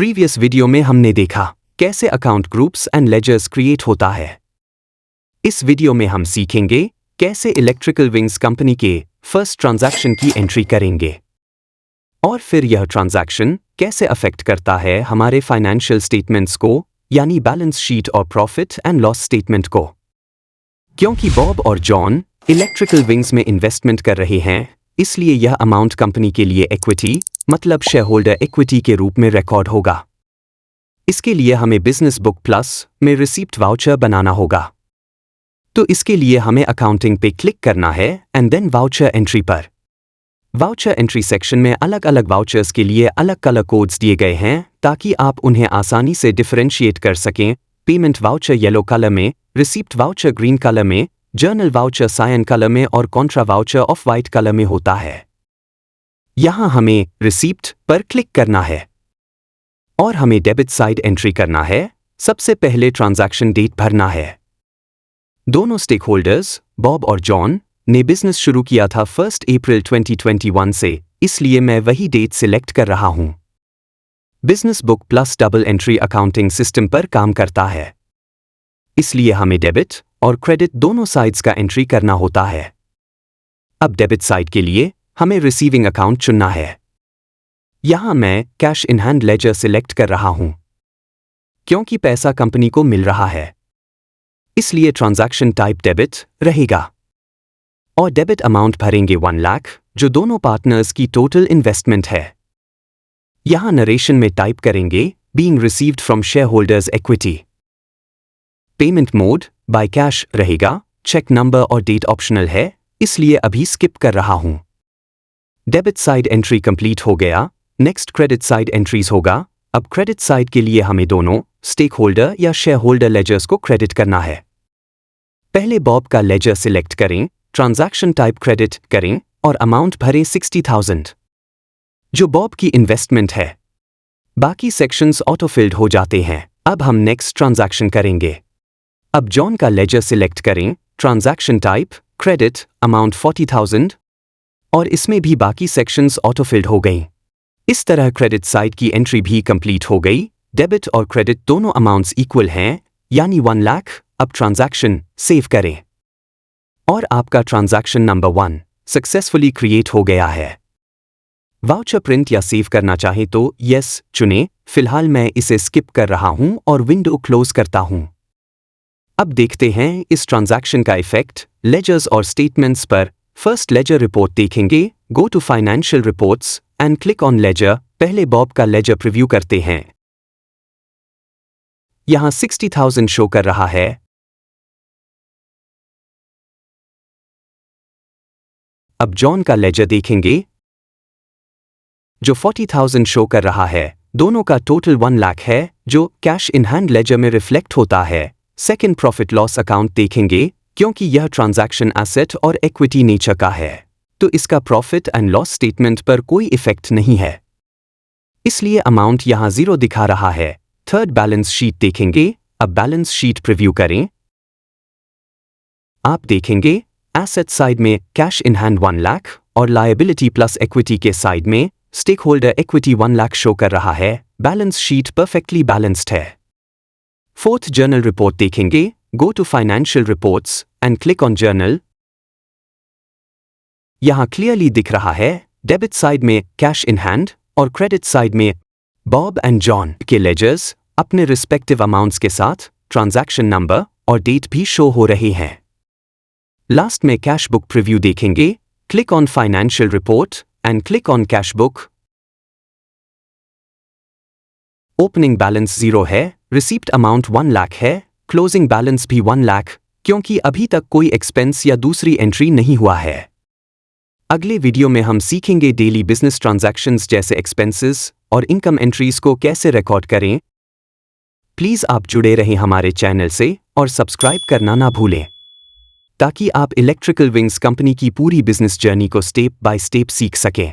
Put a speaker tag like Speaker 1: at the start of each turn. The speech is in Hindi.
Speaker 1: प्रीवियस वीडियो में हमने देखा कैसे account groups and ledgers create होता है। इस वीडियो में हम सीखेंगे कैसे इलेक्ट्रिकल विंग्स कंपनी के फर्स्ट ट्रांजैक्शन की एंट्री करेंगे और फिर यह ट्रांजैक्शन कैसे अफेक्ट करता है हमारे फाइनेंशियल स्टेटमेंट्स को, यानी बैलेंस शीट और प्रॉफिट एंड लॉस स्टेटमेंट को। क्योंकि बॉब और जॉन इलेक्ट्रिकल विंग्स में इन्वेस्टमेंट कर रहे हैं, इसलिए यह अमाउंट कंपनी के लिए इक्विटी मतलब शेयर होल्डर इक्विटी के रूप में रिकॉर्ड होगा। इसके लिए हमें बिजनेस बुक प्लस में रिसीप्ट वाउचर बनाना होगा। तो इसके लिए हमें अकाउंटिंग पे क्लिक करना है एंड देन वाउचर एंट्री पर। वाउचर एंट्री सेक्शन में अलग अलग वाउचर्स के लिए अलग कलर कोड्स दिए गए हैं ताकि आप उन्हें आसानी से डिफरेंशिएट कर सकें। पेमेंट वाउचर येलो कलर में, रिसीप्ट वाउचर ग्रीन कलर में, जर्नल वाउचर सायन कलर में और Contra voucher of white colour में होता है। यहां हमें रिसीप्ट पर क्लिक करना है और हमें डेबिट साइड एंट्री करना है। सबसे पहले ट्रांजैक्शन डेट भरना है। दोनों स्टेक होल्डर्स बॉब और जॉन ने बिजनेस शुरू किया था 1 अप्रैल 2021 से, इसलिए मैं वही डेट सिलेक्ट कर रहा हूं। Business book plus double entry accounting system पर काम करता है, इसलिए हमें डेबिट और क्रेडिट दोनों साइड्स का एंट्री करना होता है। अब डेबिट साइड के लिए हमें रिसीविंग अकाउंट चुनना है। यहां मैं cash in hand laser select कर रहा हूं क्योंकि पैसा कंपनी को मिल रहा है, इसलिए ट्रांजैक्शन टाइप डेबिट रहेगा और डेबिट अमाउंट भरेंगे 1 लाख, जो दोनों पार्टनर्स की टोटल इन्वेस्टमेंट है। यहां नरेशन में टाइप करेंगे being received from share holders equity. Payment mode by cash रहेगा। चेक नंबर और डेट ऑप्शनल है, इसलिए अभी स्किप कर रहा हूं। डेबिट साइड एंट्री कंप्लीट हो गया। नेक्स्ट क्रेडिट साइड एंट्रीज होगा। अब क्रेडिट साइड के लिए हमें दोनों स्टेक होल्डर या शेयर होल्डर लेजर्स को क्रेडिट करना है। पहले बॉब का लेजर सिलेक्ट करें, ट्रांजैक्शन टाइप क्रेडिट करें और अमाउंट भरें 60,000, जो बॉब की इन्वेस्टमेंट है। बाकी सेक्शंस ऑटो फिल्ड हो जाते हैं। अब हम नेक्स्ट ट्रांजैक्शन करेंगे। अब जॉन का लेजर सिलेक्ट करें, ट्रांजैक्शन टाइप क्रेडिट, अमाउंट 40,000 और इसमें भी बाकी सेक्शंस ऑटो फिल्ड हो गई। इस तरह क्रेडिट साइड की एंट्री भी कंप्लीट हो गई। डेबिट और क्रेडिट दोनों अमाउंट्स इक्वल हैं, यानी 1 लाख। अब ट्रांजैक्शन सेव करें और आपका ट्रांजैक्शन नंबर 1 सक्सेसफुली क्रिएट हो गया है। वाउचर प्रिंट या सेव करना चाहे तो यस चुनें। फिलहाल मैं इसे स्किप कर रहा हूं और विंडो क्लोज करता हूं। अब देखते हैं इस ट्रांजैक्शन का इफेक्ट लेजर्स और स्टेटमेंट्स पर। फर्स्ट लेजर रिपोर्ट देखेंगे। Go to financial reports and click on ledger. पहले बॉब का लेजर प्रीव्यू करते हैं। यहां 60,000 शो कर रहा है। अब जॉन का लेजर देखेंगे जो 40,000 शो कर रहा है। दोनों का टोटल 1 लाख है, जो कैश इन हैंड लेजर में रिफ्लेक्ट होता है। सेकेंड प्रॉफिट लॉस अकाउंट देखेंगे। क्योंकि यह ट्रांजैक्शन एसेट और इक्विटी नेचर का है, तो इसका प्रॉफिट एंड लॉस स्टेटमेंट पर कोई इफेक्ट नहीं है, इसलिए अमाउंट यहां 0 दिखा रहा है। थर्ड बैलेंस शीट देखेंगे। अब बैलेंस शीट प्रीव्यू करें। आप देखेंगे एसेट साइड में कैश इन हैंड 1 लाख और लायबिलिटी प्लस इक्विटी के साइड में stakeholder equity 1 lakh show कर रहा है। बैलेंस शीट परफेक्टली बैलेंस्ड है। फोर्थ जर्नल रिपोर्ट देखेंगे। Go to financial reports and click on journal. यहां क्लियरली दिख रहा है डेबिट साइड में कैश इन हैंड और क्रेडिट साइड में बॉब एंड जॉन के लेजर्स अपने रिस्पेक्टिव अमाउंट्स के साथ ट्रांजैक्शन नंबर और डेट भी शो हो रहे हैं। लास्ट में कैश बुक प्रीव्यू देखेंगे। Click on financial report and click on cash book. Opening balance 0 है, रिसीप्ट अमाउंट 1 लाख है, क्लोजिंग बैलेंस भी 1 लाख, क्योंकि अभी तक कोई एक्सपेंस या दूसरी एंट्री नहीं हुआ है। अगले वीडियो में हम सीखेंगे डेली बिजनेस ट्रांजैक्शंस जैसे एक्सपेंसेस और इनकम एंट्रीज को कैसे रिकॉर्ड करें। प्लीज आप जुड़े रहें हमारे चैनल से और सब्सक्राइब करना ना भूलें, ताकि आप इलेक्ट्रिकल विंग्स कंपनी की पूरी बिजनेस जर्नी को स्टेप बाय स्टेप सीख सकें।